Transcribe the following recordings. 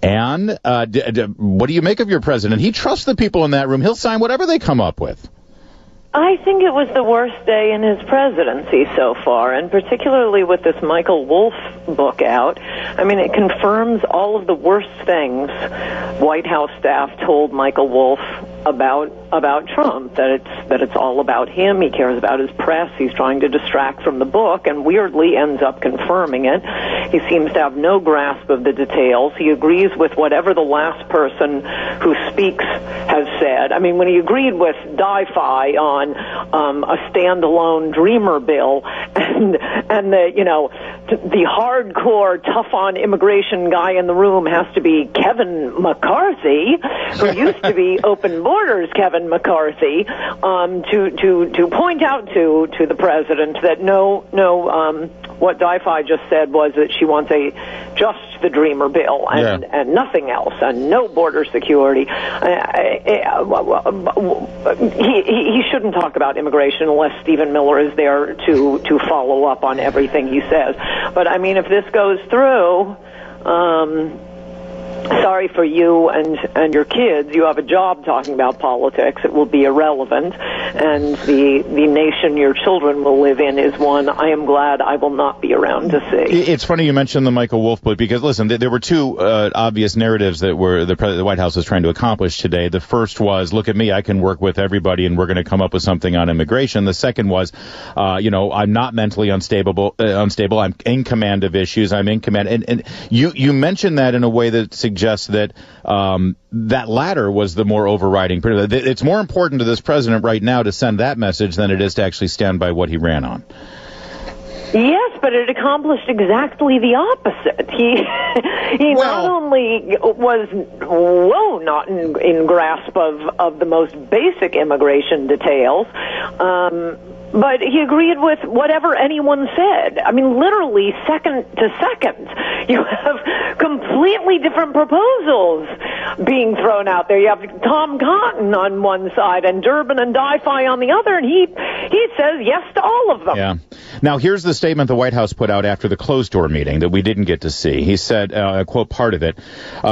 And what do you make of your president? He trusts the people in that room. He'll sign whatever they come up with. I think it was the worst day in his presidency so far, and particularly with this Michael Wolff book out. I mean, it confirms all of the worst things White House staff told Michael Wolff about Trump, that it's all about him. He cares about his press. He's trying to distract from the book, and weirdly ends up confirming it. He seems to have no grasp of the details. He agrees with whatever the last person who speaks has said. I mean, when he agreed with Di-Fi on a standalone Dreamer bill, and the hardcore tough on immigration guy in the room has to be Kevin McCarthy, who used to be Open Borders Kevin McCarthy, to point out to the president that what Di-Fi just said was that she wants just the Dreamer bill and nothing else, and no border security. He shouldn't talk about immigration unless Stephen Miller is there to follow up on everything he says. But I mean, if this goes through, sorry for you and your kids. You have a job talking about politics. It will be irrelevant, and the nation your children will live in is one I am glad I will not be around to see. It's funny you mentioned the Michael Wolff book, because listen, there were two obvious narratives that the White House was trying to accomplish today. The first was, look at me, I can work with everybody, and we're going to come up with something on immigration. The second was, I'm not mentally unstable. I'm in command of issues. I'm in command, and you mentioned that in a way that suggests that that latter was the more overriding. It's more important to this president right now to send that message than it is to actually stand by what he ran on. Yes, but it accomplished exactly the opposite. He not only was not in grasp of the most basic immigration details, but he agreed with whatever anyone said. I mean, literally second to second. You have completely different proposals being thrown out there. You have Tom Cotton on one side and Durbin and Di-Fi on the other, and he says yes to all of them. Yeah. Now, here's the statement the White House put out after the closed-door meeting that we didn't get to see. He said, I quote part of it,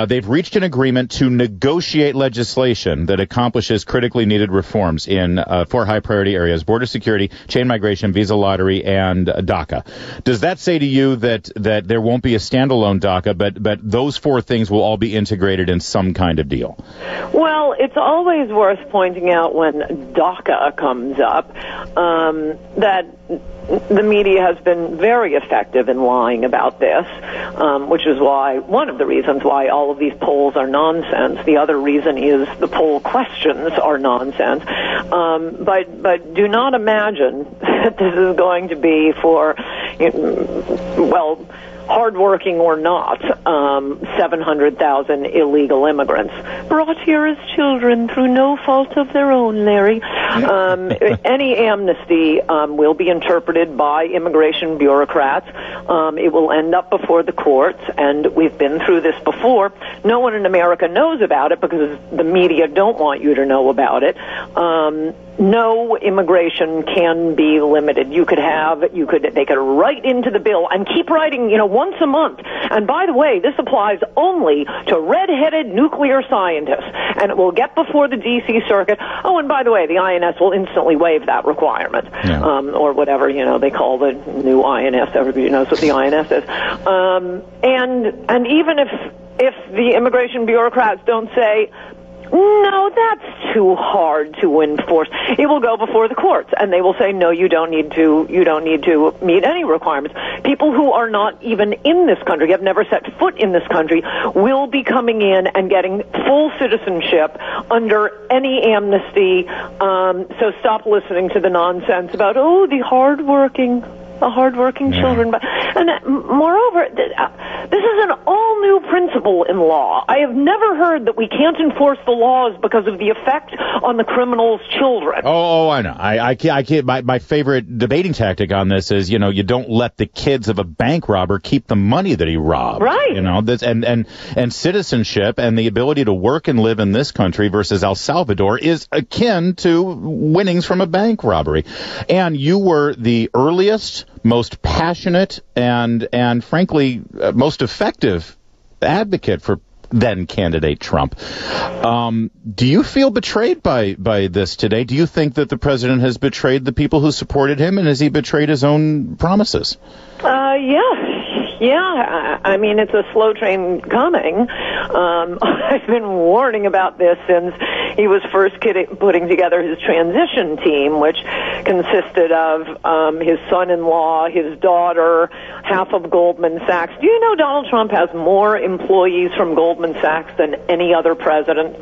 they've reached an agreement to negotiate legislation that accomplishes critically needed reforms in four high-priority areas: border security, chain migration, visa lottery, and DACA. Does that say to you that there won't be a standalone DACA, but those four things will all be integrated in some kind of deal? Well, it's always worth pointing out when DACA comes up that the media has been very effective in lying about this, which is one of the reasons why all of these polls are nonsense. The other reason is the poll questions are nonsense. But do not imagine that this is going to be for, hardworking or not, 700,000 illegal immigrants brought here as children through no fault of their own, Larry. Any amnesty will be interpreted by immigration bureaucrats. It will end up before the courts, and we've been through this before. No one in America knows about it because the media don't want you to know about it. No immigration can be limited. They could write into the bill and keep writing, once a month. And by the way, this applies only to red-headed nuclear scientists, and it will get before the D.C. Circuit. Oh, and by the way, the INS will instantly waive that requirement, or whatever, they call the new INS. Everybody knows what the INS is. And even if the immigration bureaucrats don't say, no, that's too hard to enforce, it will go before the courts, and they will say, no, you don't need to meet any requirements. People who are not even in this country, have never set foot in this country, will be coming in and getting full citizenship under any amnesty. So stop listening to the nonsense about, the hardworking children. And moreover, this is an all-new principle in law. I have never heard that we can't enforce the laws because of the effect on the criminal's children. Oh, I know. I can't. My favorite debating tactic on this is, you don't let the kids of a bank robber keep the money that he robbed. Right. And citizenship and the ability to work and live in this country versus El Salvador is akin to winnings from a bank robbery. And you were the earliest, most passionate, and frankly, most effective advocate for then candidate Trump. Do you feel betrayed by this today? Do you think that the president has betrayed the people who supported him, and has he betrayed his own promises? Yeah, I mean, it's a slow train coming. I've been warning about this since he was first putting together his transition team, which consisted of his son-in-law, his daughter, half of Goldman Sachs. Do you know Donald Trump has more employees from Goldman Sachs than any other president?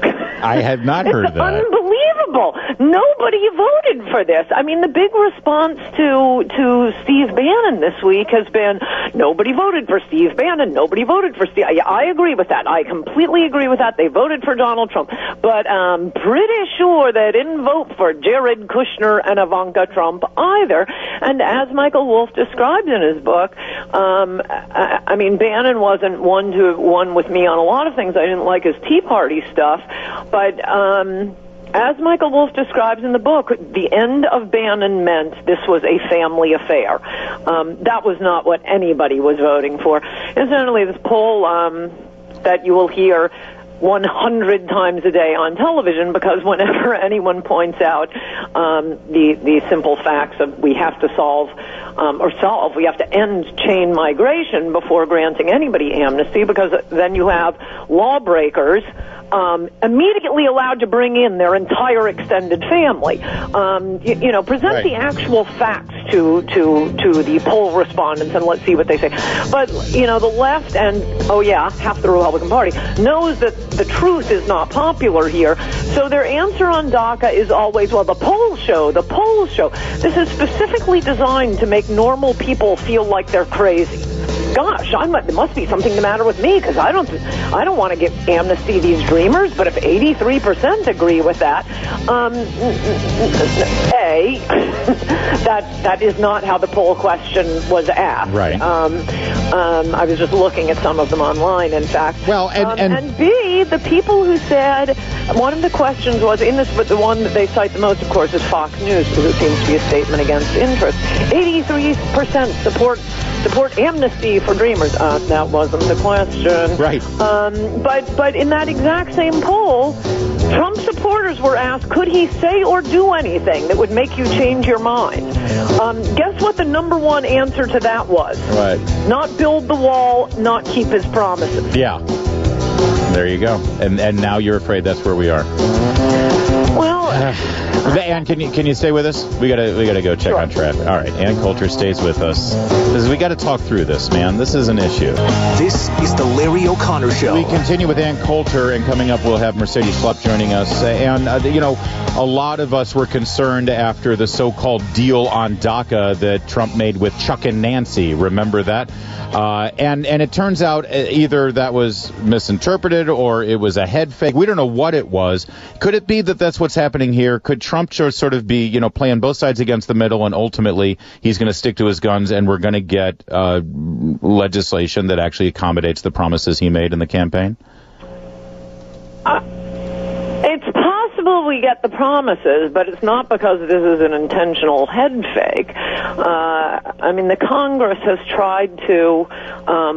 I had not heard that. Unbelievable. Nobody voted for this. I mean, the big response to Steve Bannon this week has been, nobody voted for Steve Bannon. Nobody voted for Steve. I agree with that. I completely agree with that. They voted for Donald Trump. But I'm pretty sure they didn't vote for Jared Kushner and Ivanka Trump either. And as Michael Wolff describes in his book, I mean, Bannon wasn't one with me on a lot of things. I didn't like his Tea Party stuff. But as Michael Wolff describes in the book, the end of Bannon meant this was a family affair. That was not what anybody was voting for. Incidentally, this poll that you will hear 100 times a day on television, because whenever anyone points out the simple facts of we have to we have to end chain migration before granting anybody amnesty, because then you have lawbreakers immediately allowed to bring in their entire extended family. Present right. the actual facts to the poll respondents and let's see what they say. But, the left and, half the Republican Party knows that the truth is not popular here. So their answer on DACA is always, well, the polls show. This is specifically designed to make normal people feel like they're crazy. Gosh, there must be something the matter with me, because I don't want to give amnesty these dreamers. But if 83% agree with that, that is not how the poll question was asked. Right. I was just looking at some of them online, in fact. Well, and B, the people who said, one of the questions was in this, but the one that they cite the most, of course, is Fox News, because it seems to be a statement against interest. 83% support amnesty for dreamers. That wasn't the question. Right. But in that exact same poll, Trump supporters were asked, could he say or do anything that would make you change your mind? Guess what the number one answer to that was? Right. Not build the wall, not keep his promises. Yeah. There you go. And now you're afraid that's where we are. Well, Ann, can you stay with us? We gotta go check on traffic. All right, Ann Coulter stays with us. We got to talk through this, man. This is an issue. This is the Larry O'Connor Show. We continue with Ann Coulter, and coming up we'll have Mercedes Schlupp joining us. And a lot of us were concerned after the so-called deal on DACA that Trump made with Chuck and Nancy. Remember that? And it turns out either that was misinterpreted or it was a head fake. We don't know what it was. Could it be that that's what's happening here? Could Trump sort of be, playing both sides against the middle, and ultimately he's going to stick to his guns, and we're going to get legislation that actually accommodates the promises he made in the campaign? It's possible we get the promises, but it's not because this is an intentional head fake. The Congress has tried to,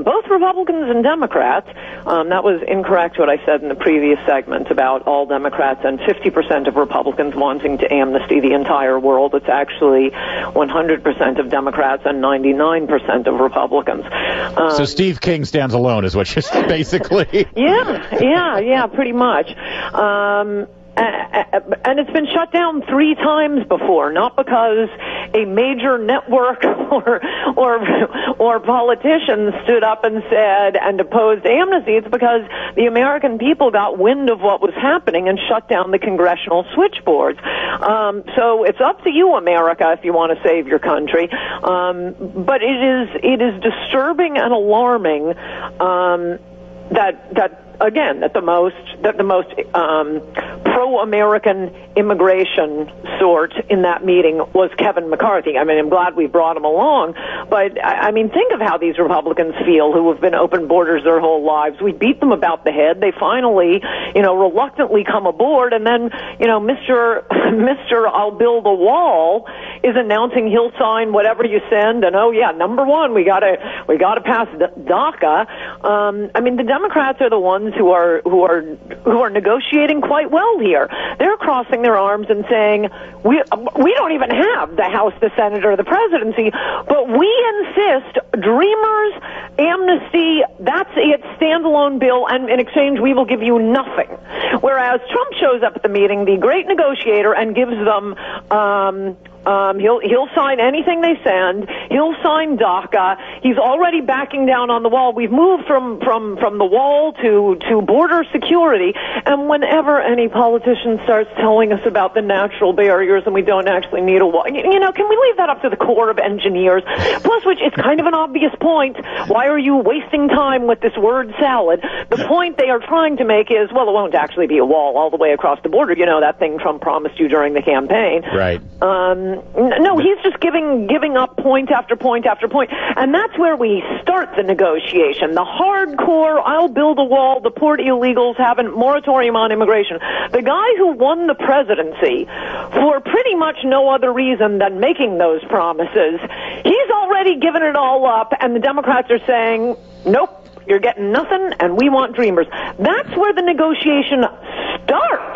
both Republicans and Democrats, that was incorrect what I said in the previous segment about all Democrats and 50% of Republicans wanting to amnesty the entire world. It's actually 100% of Democrats and 99% of Republicans. So Steve King stands alone is what you're saying, basically. Yeah, pretty much. And it's been shut down 3 times before, not because a major network or politicians stood up and said and opposed amnesty. It's because the American people got wind of what was happening and shut down the congressional switchboards. So it's up to you, America, if you want to save your country. But it is disturbing and alarming that the most pro-American immigration sort in that meeting was Kevin McCarthy. I'm glad we brought him along, but think of how these Republicans feel who have been open borders their whole lives. We beat them about the head. They finally, reluctantly come aboard, and then, Mr. I'll build a wall, is announcing he'll sign whatever you send, and oh yeah, number one, we gotta pass DACA. I mean, the Democrats are the ones who are negotiating quite well here. They're crossing their arms and saying, we don't even have the House, the Senate, or the presidency, but we insist Dreamers, amnesty, that's it, standalone bill, and in exchange we will give you nothing. Whereas Trump shows up at the meeting, the great negotiator, and gives them he'll sign anything they send. He'll sign DACA. He's already backing down on the wall. We've moved from the wall to border security. And whenever any politician starts telling us about the natural barriers and we don't actually need a wall, can we leave that up to the Corps of Engineers? Plus, which is kind of an obvious point. Why are you wasting time with this word salad? The point they are trying to make is, well, it won't actually be a wall all the way across the border. You know, that thing Trump promised you during the campaign. Right. No, he's just giving up point after point after point. And that's where we start the negotiation. The hardcore, I'll build a wall, deport illegals, have a moratorium on immigration. The guy who won the presidency for pretty much no other reason than making those promises, he's already given it all up, and the Democrats are saying, nope, you're getting nothing, and we want Dreamers. That's where the negotiation starts.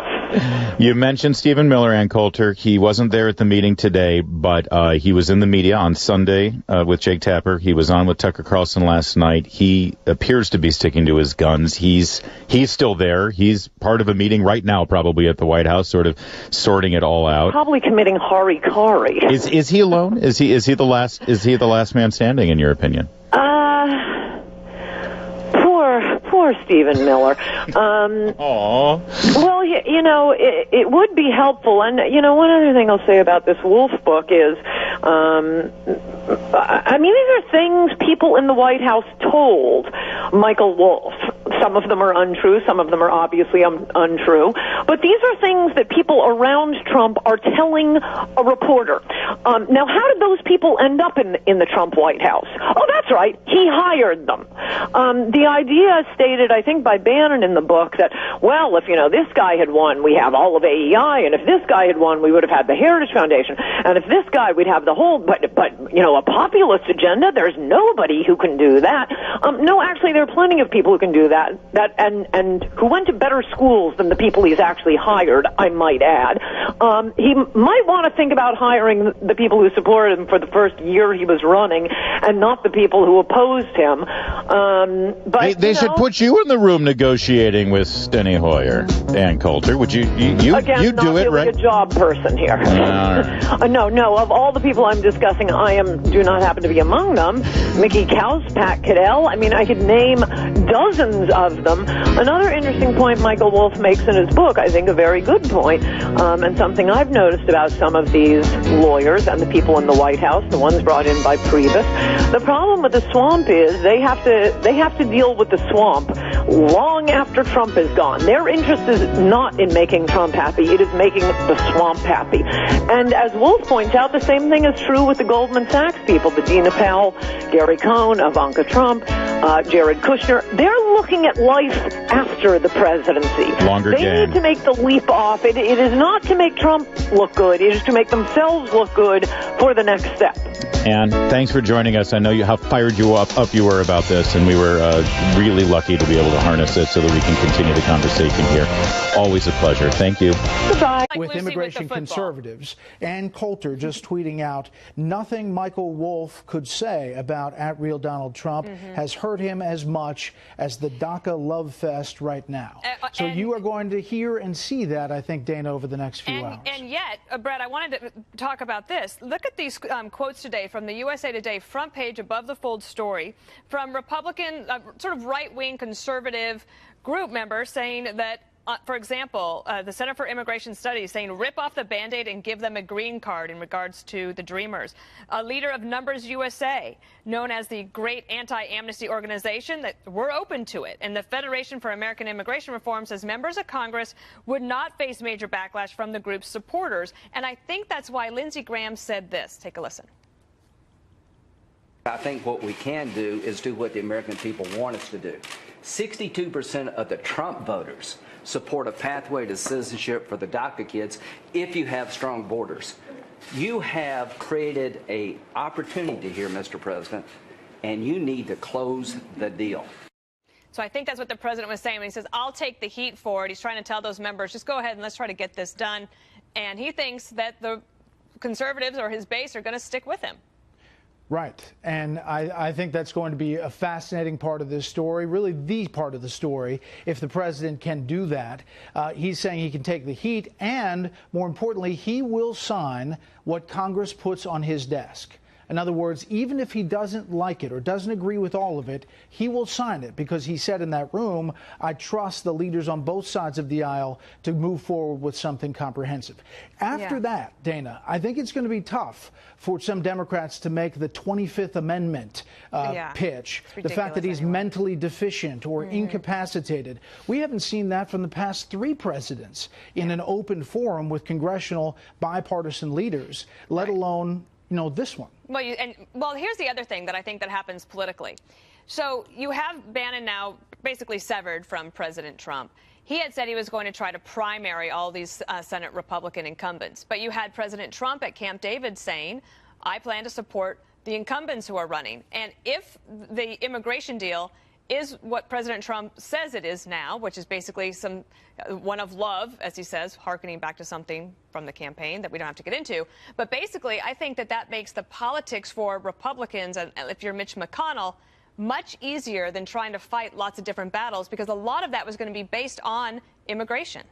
You mentioned Stephen Miller and Coulter. He wasn't there at the meeting today, but he was in the media on Sunday with Jake Tapper. He was on with Tucker Carlson last night. He appears to be sticking to his guns. He's still there. He's part of a meeting right now, probably at the White House, sort of sorting it all out. Probably committing harikari. Is he alone? Is he the last man standing, in your opinion? Poor Stephen Miller. Well, it would be helpful. And, one other thing I'll say about this Wolf book is, these are things people in the White House told Michael Wolff. Some of them are untrue. Some of them are obviously untrue. But these are things that people around Trump are telling a reporter. Now, how did those people end up in the Trump White House? Oh, that's right. He hired them. The idea stated, I think, by Bannon in the book that, well, if, this guy had won, we have all of AEI, and if this guy had won, we would have had the Heritage Foundation, and if this guy, we'd have the whole, but a populist agenda, there's nobody who can do that. No, actually, there are plenty of people who can do that and who went to better schools than the people he's actually hired, I might add. He might want to think about hiring the people who supported him for the first year he was running and not the people who opposed him. But they should put you in the room negotiating with Steny Hoyer and Coulter. Would you again, you do it, right? A job person here. No. Of all the people I'm discussing, do not happen to be among them. Mickey Kaus, Pat Caddell. I could name dozens of them. Another interesting point Michael Wolff makes in his book, I think a very good point, and something I've noticed about some of these lawyers and the people in the White House, the ones brought in by Priebus. The problem with the swamp is they have to deal with the swamp long after Trump is gone. Their interest is not in making Trump happy. It is making the swamp happy. And as Wolff points out, the same thing is true with the Goldman Sachs people, the Dina Powell, Gary Cohn, Ivanka Trump, Jared Kushner. They're looking at life after the presidency. They need to make the leap off. It is not to make Trump look good. It is to make themselves look good for the next step. And thanks for joining us. I know how fired you up you were about this, and we were really lucky to be able to harness it so that we can continue the conversation here. Always a pleasure. Thank you. Goodbye. With immigration conservatives and Coulter just tweeting out, nothing Michael Wolff could say about @Real Donald Trump has hurt him as much as the DACA love fest right now. So you are going to hear and see that, I think, Dana, over the next few hours. And yet, Brett, I wanted to talk about this. Look at these quotes today from the USA Today front page above the fold story from Republican, sort of right-wing conservative group members saying that, for example, the Center for Immigration Studies saying rip off the Band-Aid and give them a green card in regards to the Dreamers. A leader of Numbers USA, known as the Great Anti-Amnesty Organization, that we're open to it. And the Federation for American Immigration Reform says members of Congress would not face major backlash from the group's supporters. And I think that's why Lindsey Graham said this. Take a listen. I think what we can do is do what the American people want us to do. 62% of the Trump voters support a pathway to citizenship for the DACA kids if you have strong borders. You have created an opportunity here, Mr. President, and you need to close the deal. So I think that's what the president was saying when he says, I'll take the heat for it. He's trying to tell those members, just go ahead and let's try to get this done. And he thinks that the conservatives or his base are going to stick with him. Right. And I think that's going to be a fascinating part of this story, really the part of the story, if the president can do that. He's saying he can take the heat, and more importantly, he will sign what Congress puts on his desk. In other words, even if he doesn't like it or doesn't agree with all of it, he will sign it because he said in that room, I trust the leaders on both sides of the aisle to move forward with something comprehensive. After that, Dana, I think it's going to be tough for some Democrats to make the 25th Amendment pitch. The fact that he's mentally deficient or incapacitated. We haven't seen that from the past 3 presidents in an open forum with congressional bipartisan leaders, let alone this one. Well, here's the other thing that I think that happens politically. So you have Bannon now basically severed from President Trump. He had said he was going to try to primary all these Senate Republican incumbents. But you had President Trump at Camp David saying, I plan to support the incumbents who are running. And if the immigration deal is what President Trump says it is now, which is basically one of love, as he says, hearkening back to something from the campaign that we don't have to get into. But basically, I think that makes the politics for Republicans, and if you're Mitch McConnell, much easier than trying to fight lots of different battles, because a lot of that was going to be based on immigration.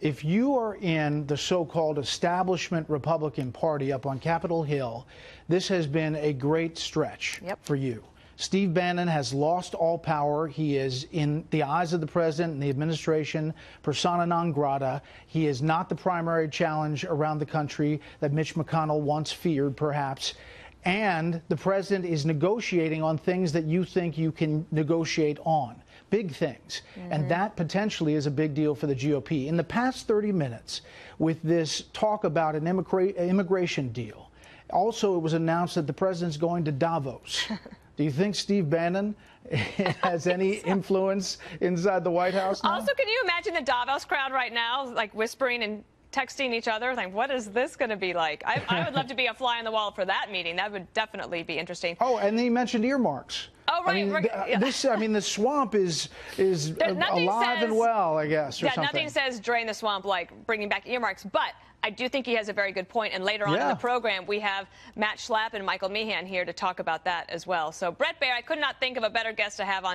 If you are in the so-called establishment Republican Party up on Capitol Hill, this has been a great stretch for you. Steve Bannon has lost all power. He is, in the eyes of the president and the administration, persona non grata. He is not the primary challenge around the country that Mitch McConnell once feared, perhaps. And the president is negotiating on things that you think you can negotiate on. Big things. And that potentially is a big deal for the GOP. In the past 30 minutes, with this talk about an immigration deal, also it was announced that the president's going to Davos. Do you think Steve Bannon has any influence inside the White House now? Also, can you imagine the Davos crowd right now, like whispering and texting each other? Like, what is this going to be like? I would love to be a fly on the wall for that meeting. That would definitely be interesting. Oh, and he mentioned earmarks. Oh, right. The swamp is alive and well, I guess, or something. Nothing says drain the swamp like bringing back earmarks, but I do think he has a very good point. And later on in the program, we have Matt Schlapp and Michael Meehan here to talk about that as well. So, Brett Baer, I could not think of a better guest to have on.